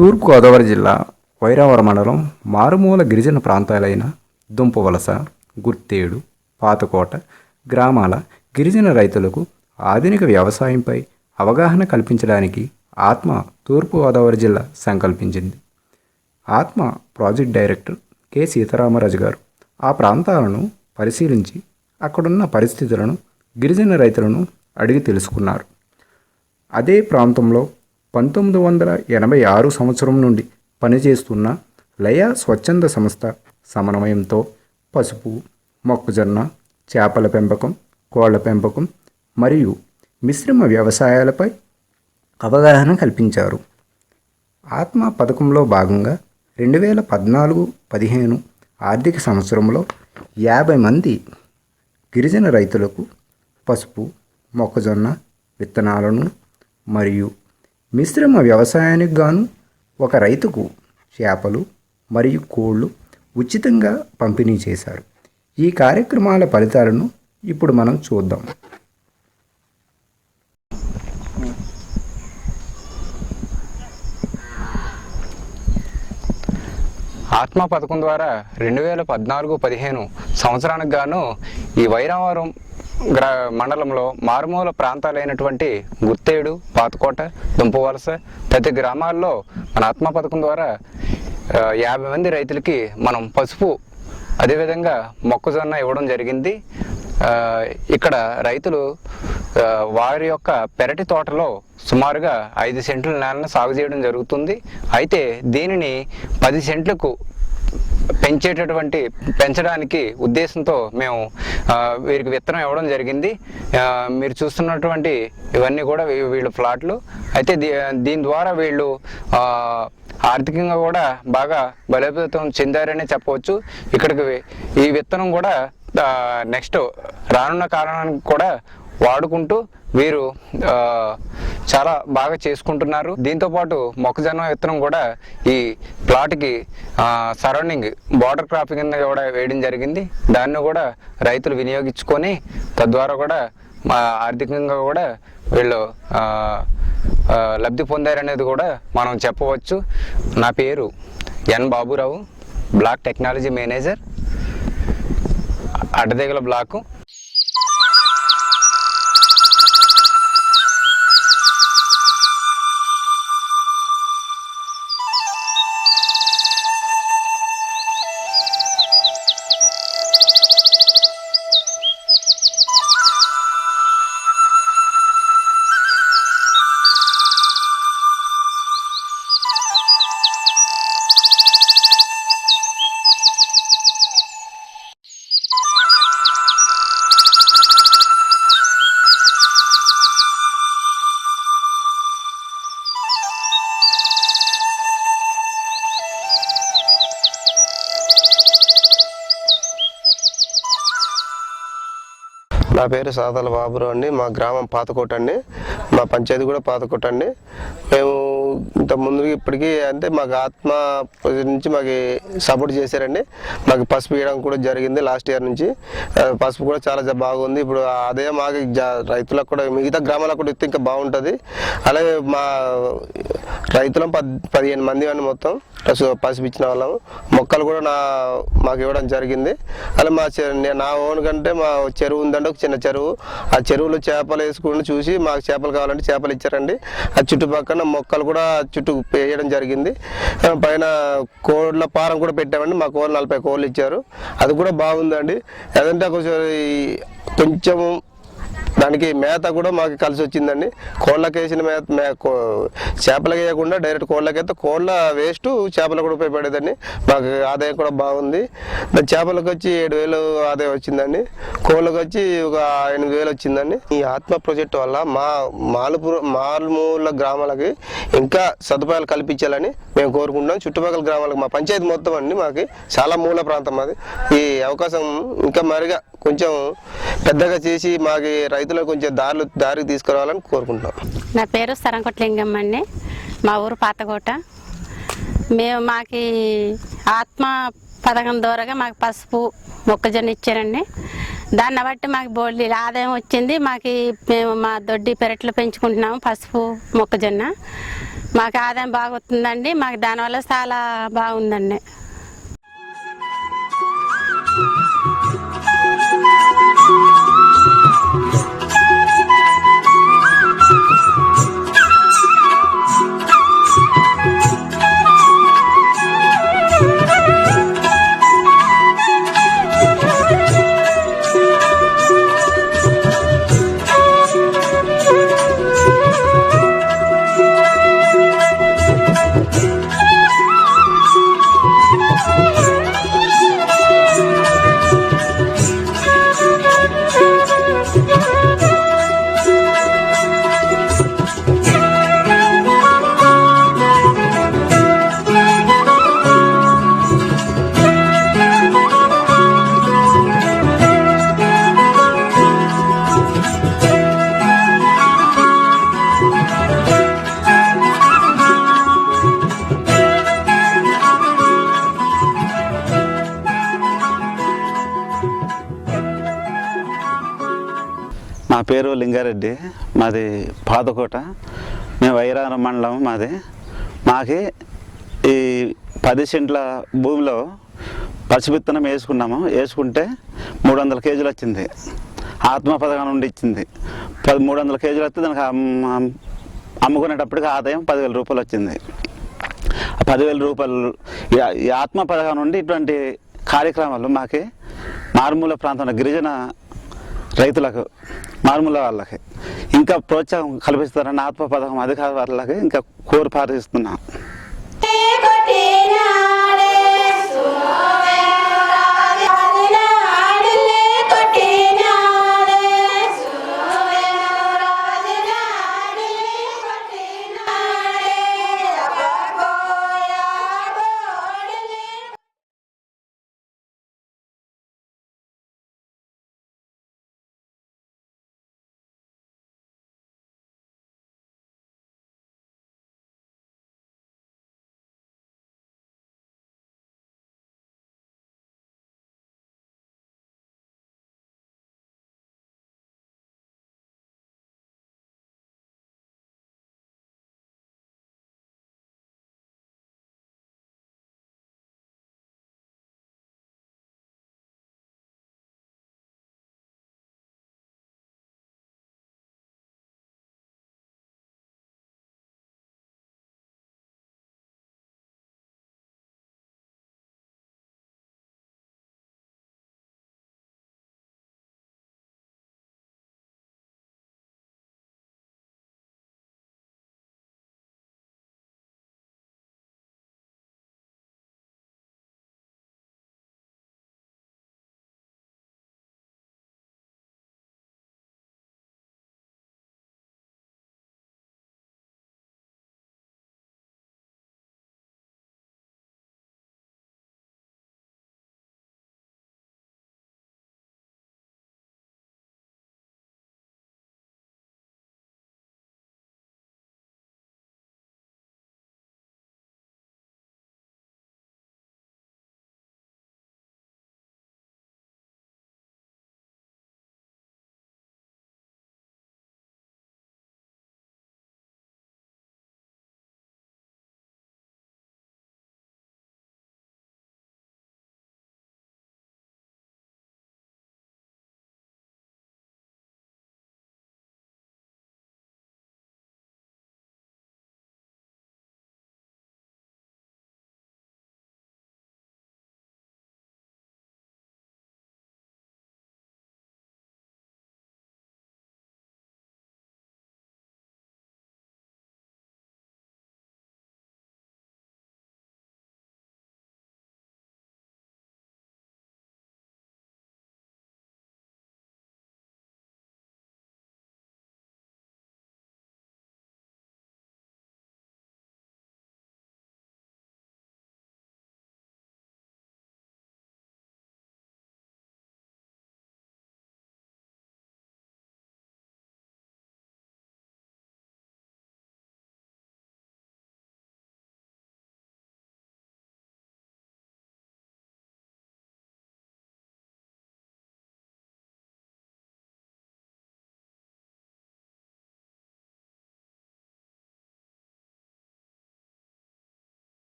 తూర్పుగోదావరి జిల్లా వైరావరం మండలం మారుమూల గిరిజన ప్రాంతాలైన దుంపవలస, గుర్తేడు, పాతకోట గ్రామాల గిరిజన రైతులకు ఆధునిక వ్యవసాయంపై అవగాహన కల్పించడానికి ఆత్మ తూర్పుగోదావరి జిల్లా సంకల్పించింది. ఆత్మ ప్రాజెక్ట్ డైరెక్టర్ కె సీతారామరాజు గారు ఆ ప్రాంతాలను పరిశీలించి అక్కడున్న పరిస్థితులను గిరిజన రైతులను అడిగి తెలుసుకున్నారు. అదే ప్రాంతంలో 1986 సంవత్సరం నుండి పనిచేస్తున్న లయ స్వచ్ఛంద సంస్థ సమన్వయంతో పసుపు, మొక్కజొన్న, చేపల పెంపకం, కోళ్ల పెంపకం మరియు మిశ్రమ వ్యవసాయాలపై అవగాహన కల్పించారు. ఆత్మ పథకంలో భాగంగా 2014-15 ఆర్థిక సంవత్సరంలో 50 మంది గిరిజన రైతులకు పసుపు, మొక్కజొన్న విత్తనాలను మరియు మిశ్రమ వ్యవసాయానికి గాను ఒక రైతుకు చేపలు మరియు కోళ్ళు ఉచితంగా పంపిణీ చేశారు. ఈ కార్యక్రమాల ఫలితాలను ఇప్పుడు మనం చూద్దాం. ఆత్మ పథకం ద్వారా 2014-15 సంవత్సరానికి గాను ఈ వైరావరం మండలంలో మారుమూల ప్రాంతాలైనటువంటి గుర్తేడు, పాతకోట, దుంపవలస ప్రతి గ్రామాల్లో మన ఆత్మ పథకం ద్వారా 50 మంది రైతులకి మనం పసుపు అదేవిధంగా మొక్కజొన్న ఇవ్వడం జరిగింది. ఇక్కడ రైతులు వారి యొక్క పెరటి తోటలో సుమారుగా 5 సెంట్ల నేలను సాగు చేయడం జరుగుతుంది. అయితే దీనిని 10 సెంట్లకు పెంచడానికి ఉద్దేశంతో మేము వీరికి విత్తనం ఇవ్వడం జరిగింది. మీరు చూస్తున్నటువంటి ఇవన్నీ కూడా వీళ్ళ ప్లాట్లు. అయితే దీని ద్వారా వీళ్ళు ఆర్థికంగా కూడా బాగా బలోపేతం చెందారనే చెప్పవచ్చు. ఇక్కడికి ఈ విత్తనం కూడా నెక్స్ట్ రానున్న కాలానికి కూడా వాడుకుంటూ వీరు చాలా బాగా చేసుకుంటున్నారు. దీంతోపాటు మొక్కజొన్న విత్తనం కూడా ఈ ప్లాట్కి సరౌండింగ్ బార్డర్ క్రాప్ కింద కూడా వేయడం జరిగింది. దాన్ని కూడా రైతులు వినియోగించుకొని తద్వారా కూడా ఆర్థికంగా కూడా వీళ్ళు లబ్ధి పొందారనేది కూడా మనం చెప్పవచ్చు. నా పేరు N Baburao, block technology manager, Addateegala block. నా పేరు సాదల బాబురావు అండి. మా గ్రామం పాతకోట అండి. మా పంచాయతీ కూడా పాతకోట అండి. మేము ఇంత ముందు ఇప్పటికీ అంటే మాకు ఆత్మ నుంచి మాకు సపోర్ట్ చేశారండి. మాకు పసుపు వేయడం కూడా జరిగింది లాస్ట్ ఇయర్ నుంచి. పసుపు కూడా చాలా బాగుంది. ఇప్పుడు అదే మాకు రైతులకు కూడా మిగతా గ్రామాలకు కూడా ఇంకా బాగుంటుంది. అలాగే మా రైతులం 15 మంది అని మొత్తం పసుపు ఇచ్చిన వాళ్ళము. మొక్కలు కూడా మాకు ఇవ్వడం జరిగింది. అలా నా ఓన్ కంటే మా చెరువు ఉందంటే ఒక చిన్న చెరువు. ఆ చెరువులో చేపలు వేసుకుని చూసి మాకు చేపలు కావాలంటే చేపలు ఇచ్చారండి. ఆ చుట్టుపక్కల మొక్కలు కూడా చుట్టూ వేయడం జరిగింది. పైన కోళ్ళ ఫారం కూడా పెట్టామండి. మా కోళ్ళు 40 కోళ్ళు ఇచ్చారు. అది కూడా బాగుందండి. ఏదంటే కొంచెం దానికి మేత కూడా మాకు కలిసి వచ్చిందండి. కోళ్ళకి వేసిన చేపలకి వేయకుండా డైరెక్ట్ కోళ్ళకైతే కోళ్ళ వేస్ట్ చేపలకు కూడా ఉపయోగపడేదండి. మాకు ఆదాయం కూడా బాగుంది. చేపలకు వచ్చి 7,000 ఆదాయం వచ్చిందండి. కోళ్ళకి వచ్చి ఒక 8,000 వచ్చిందండి. ఈ ఆత్మ ప్రాజెక్టు వల్ల మా మారుమూల గ్రామాలకి ఇంకా సదుపాయాలు కల్పించాలని మేము కోరుకుంటున్నాం. చుట్టుపక్కల గ్రామాలకు మా పంచాయతీ మొత్తం అండి మాకు చాలా మూల ప్రాంతం అది. ఈ అవకాశం ఇంకా మరిగా కొంచెం పెద్దగా చేసి మాకు రైతులకు కొంచెం దారికి తీసుకురావాలని కోరుకుంటున్నాం. నా పేరు సరంకొట్లింగమ్మ అండి. మా ఊరు పాతకోట. మాకు ఆత్మ పథకం ద్వారా మాకు పసుపు, మొక్కజొన్న ఇచ్చారండి. దాన్ని బట్టి మాకు బోల్డీ ఆదాయం వచ్చింది. మేము మా దొడ్డి పెరట్లో పెంచుకుంటున్నాము పసుపు, మొక్కజొన్న. మాకు ఆదాయం బాగుంటుందండి. మాకు దానివల్ల చాలా బాగుందండి. నా పేరు లింగారెడ్డి, మాది పాతకోట. మేము వైరారం మండలం మాది. మాకి ఈ 10 సెంట్ల భూమిలో పసుపు విత్తనం వేసుకుంటే 300 కేజీలు వచ్చింది. ఆత్మ పథకం నుండి ఇచ్చింది. 300 కేజీలు వస్తే దానికి అమ్ముకునేటప్పటికి ఆదాయం 10,000 రూపాయలు వచ్చింది. 10,000 రూపాయలు ఈ ఆత్మ పథకం నుండి ఇటువంటి కార్యక్రమాలు మాకి మారుమూల ప్రాంతంలో గిరిజన రైతులకు, మారుమూల వాళ్ళకి ఇంకా ప్రోత్సాహం కల్పిస్తారని ఆత్మ పథకం అధికారులకి ఇంకా కోరి ప్రార్థిస్తున్నాం.